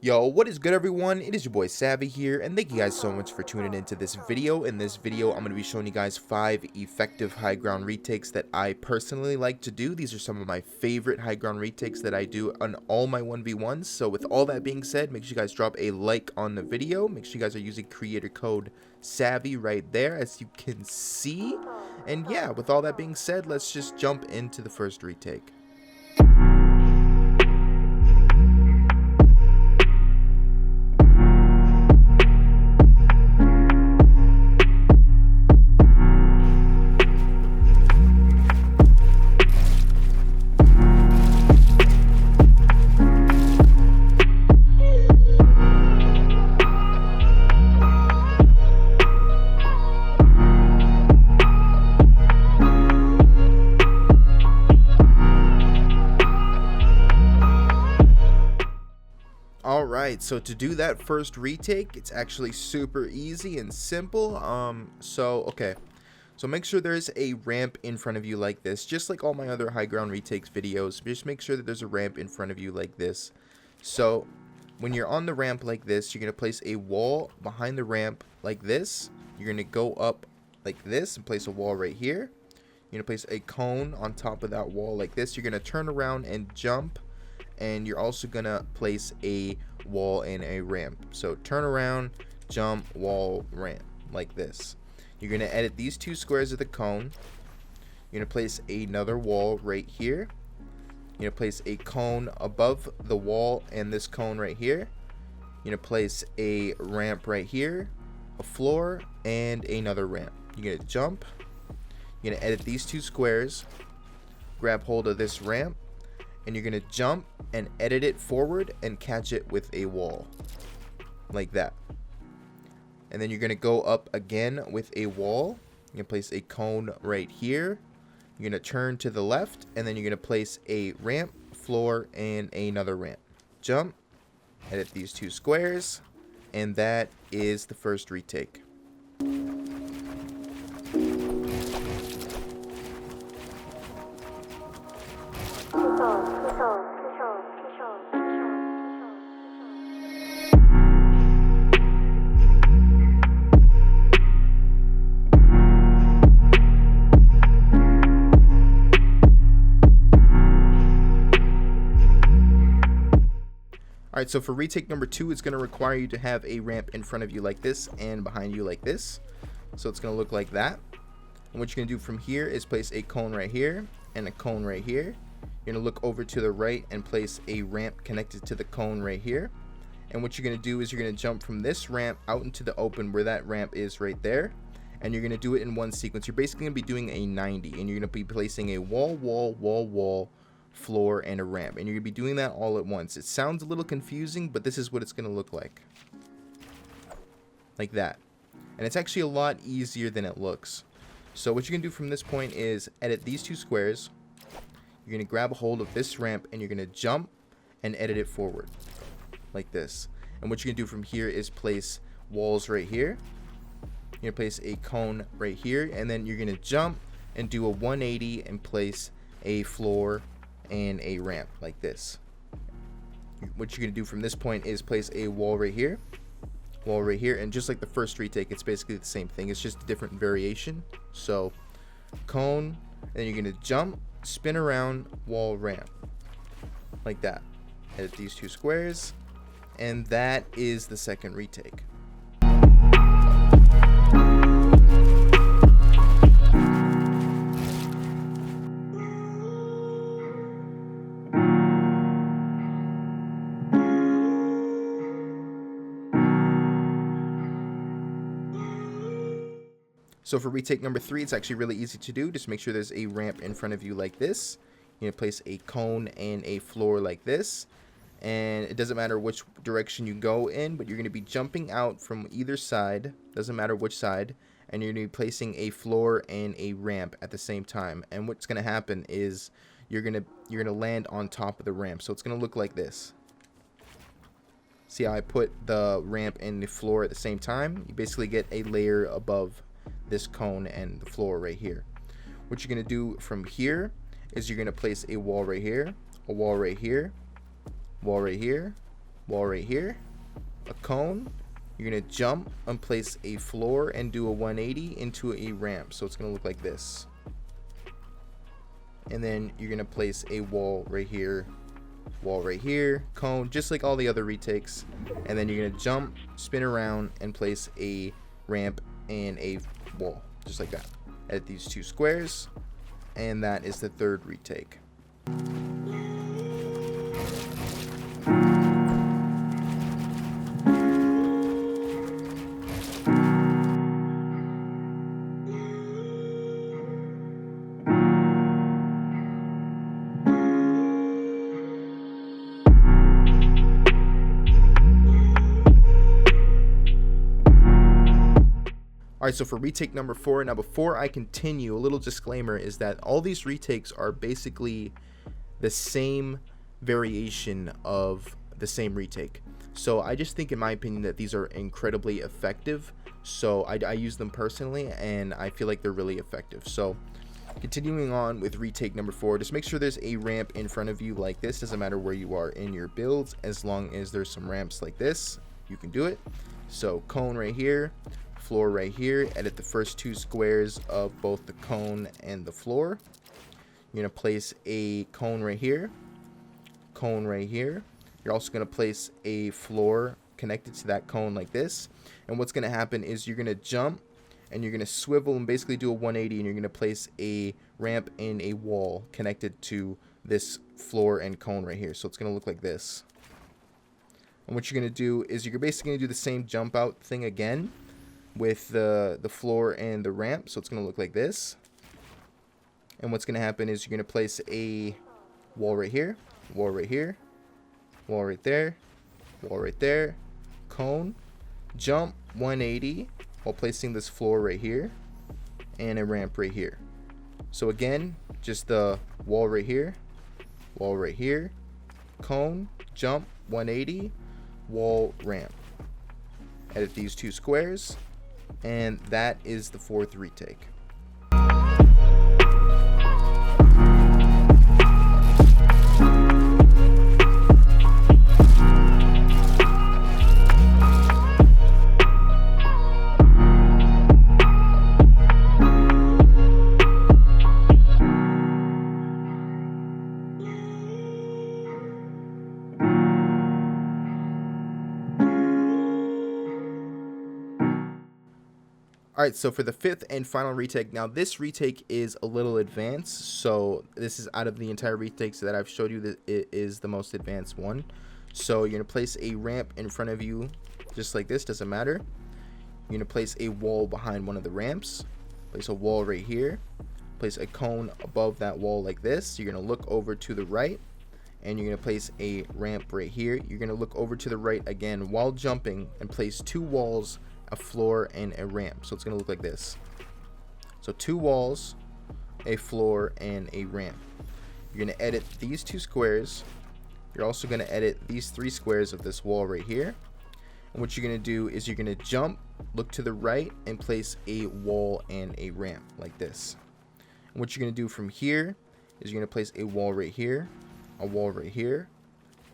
Yo, what is good everyone? It is your boy Savvy here, and thank you guys so much for tuning into this video. In this video, I'm going to be showing you guys 5 effective high ground retakes that I personally like to do. These are some of my favorite high ground retakes that I do on all my 1v1s. So with all that being said, make sure you guys drop a like on the video. Make sure you guys are using creator code Savvy right there, as you can see. And yeah, with all that being said, let's just jump into the first retake. Alright, so to do that first retake, it's actually super easy and simple. So make sure there's a ramp in front of you like this, just like all my other high ground retakes videos. Just make sure that there's a ramp in front of you like this. So when you're on the ramp like this, you're going to place a wall behind the ramp like this. You're going to go up like this and place a wall right here. You're going to place a cone on top of that wall like this. You're going to turn around and jump. And you're also gonna place a wall and a ramp. So turn around, jump, wall, ramp, like this. You're gonna edit these 2 squares of the cone. You're gonna place another wall right here. You're gonna place a cone above the wall and this cone right here. You're gonna place a ramp right here, a floor, and another ramp. You're gonna jump. You're gonna edit these 2 squares, grab hold of this ramp, and you're gonna jump and edit it forward and catch it with a wall like that. And then you're gonna go up again with a wall. You're gonna place a cone right here. You're gonna turn to the left, and then you're gonna place a ramp, floor, and another ramp. Jump, edit these 2 squares, and that is the first retake. Alright, so for retake number 2, it's going to require you to have a ramp in front of you like this and behind you like this. So it's going to look like that. And what you're going to do from here is place a cone right here and a cone right here. You're going to look over to the right and place a ramp connected to the cone right here. And what you're going to do is you're going to jump from this ramp out into the open where that ramp is right there. And you're going to do it in one sequence. You're basically going to be doing a 90, and you're going to be placing a wall, wall, wall, wall, floor, and a ramp, and you're gonna be doing that all at once. It sounds a little confusing, but this is what it's gonna look like that. And it's actually a lot easier than it looks. So what you're gonna do from this point is edit these 2 squares. You're gonna grab a hold of this ramp, and you're gonna jump and edit it forward like this. And what you're gonna do from here is place walls right here. You're gonna place a cone right here, and then you're gonna jump and do a 180 and place a floor and a ramp like this. What you're gonna do from this point is place a wall right here, and just like the first retake, it's basically the same thing. It's just a different variation. So cone, and then you're gonna jump, spin around, wall, ramp like that. Edit these 2 squares, and that is the second retake. So for retake number 3, it's actually really easy to do. Just make sure there's a ramp in front of you like this. You're going to place a cone and a floor like this. And it doesn't matter which direction you go in, but you're going to be jumping out from either side. Doesn't matter which side. And you're going to be placing a floor and a ramp at the same time. And what's going to happen is you're going to land on top of the ramp. So it's going to look like this. See how I put the ramp and the floor at the same time? You basically get a layer above this cone and the floor right here. What you're going to do from here is you're going to place a wall right here, a wall right here, wall right here, wall right here, a cone. You're gonna jump and place a floor and do a 180 into a ramp. So it's gonna look like this. And then you're gonna place a wall right here, cone, just like all the other retakes. And then you're gonna jump, spin around, and place a ramp and a wall, just like that. Edit these 2 squares, and that is the 3rd retake. Alright, so for retake number 4, now before I continue, a little disclaimer is that all these retakes are basically the same variation of the same retake. So I just think, in my opinion, that these are incredibly effective. So I use them personally, and I feel like they're really effective. So continuing on with retake number 4, just make sure there's a ramp in front of you like this. Doesn't matter where you are in your builds, as long as there's some ramps like this, you can do it. So cone right here, floor right here. Edit the first 2 squares of both the cone and the floor. You're gonna place a cone right here, cone right here. You're also gonna place a floor connected to that cone like this. And what's gonna happen is you're gonna jump and you're gonna swivel and basically do a 180, and you're gonna place a ramp and a wall connected to this floor and cone right here. So it's gonna look like this. And what you're gonna do is you're basically gonna do the same jump out thing again with the floor and the ramp. So it's gonna look like this. And what's gonna happen is you're gonna place a wall right here, wall right here, wall right there, wall right there, cone, jump 180 while placing this floor right here and a ramp right here. So again, just the wall right here, cone, jump 180, wall, ramp. Edit these 2 squares, and that is the 4th retake. Alright, so for the 5th and final retake, now this retake is a little advanced, so this is out of the entire retakes that I've showed you, that it is the most advanced one. So you're going to place a ramp in front of you, just like this, doesn't matter. You're going to place a wall behind one of the ramps, place a wall right here, place a cone above that wall like this. You're going to look over to the right, and you're going to place a ramp right here. You're going to look over to the right again while jumping and place 2 walls, a floor, and a ramp. So it's going to look like this. So 2 walls, a floor, and a ramp. You're going to edit these 2 squares. You're also going to edit these 3 squares of this wall right here. And what you're going to do is you're going to jump, look to the right, and place a wall and a ramp like this. And what you're going to do from here is you're going to place a wall right here, a wall right here,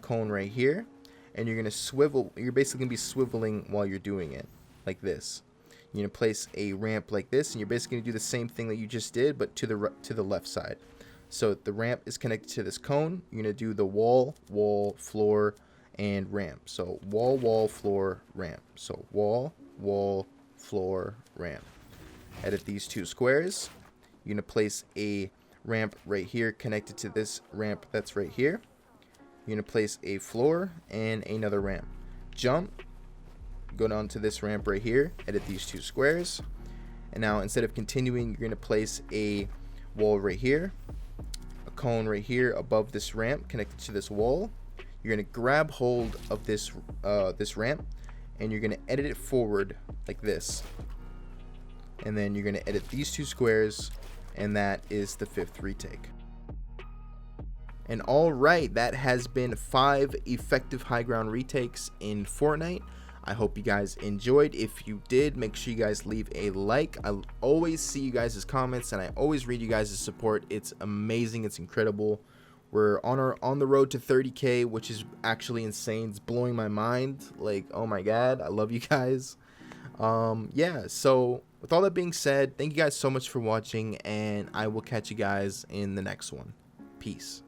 cone right here, and you're going to swivel. You're basically going to be swiveling while you're doing it like this. You're going to place a ramp like this, and you're basically going to do the same thing that you just did, but to the left side. So the ramp is connected to this cone. You're going to do the wall, wall, floor, and ramp. So wall, wall, floor, ramp. So wall, wall, floor, ramp. Edit these 2 squares. You're going to place a ramp right here connected to this ramp that's right here. You're going to place a floor and another ramp. Jump, go down to this ramp right here, edit these 2 squares, and now instead of continuing, you're going to place a wall right here, a cone right here above this ramp connected to this wall. You're going to grab hold of this this ramp, and you're going to edit it forward like this, and then you're going to edit these 2 squares, and that is the 5th retake. And alright, that has been 5 effective high ground retakes in Fortnite. I hope you guys enjoyed. If you did, make sure you guys leave a like. I always see you guys' comments, and I always read you guys' support. It's amazing. It's incredible. We're on the road to 30K, which is actually insane. It's blowing my mind. Like, oh my god, I love you guys. Yeah, so with all that being said, thank you guys so much for watching, and I will catch you guys in the next one. Peace.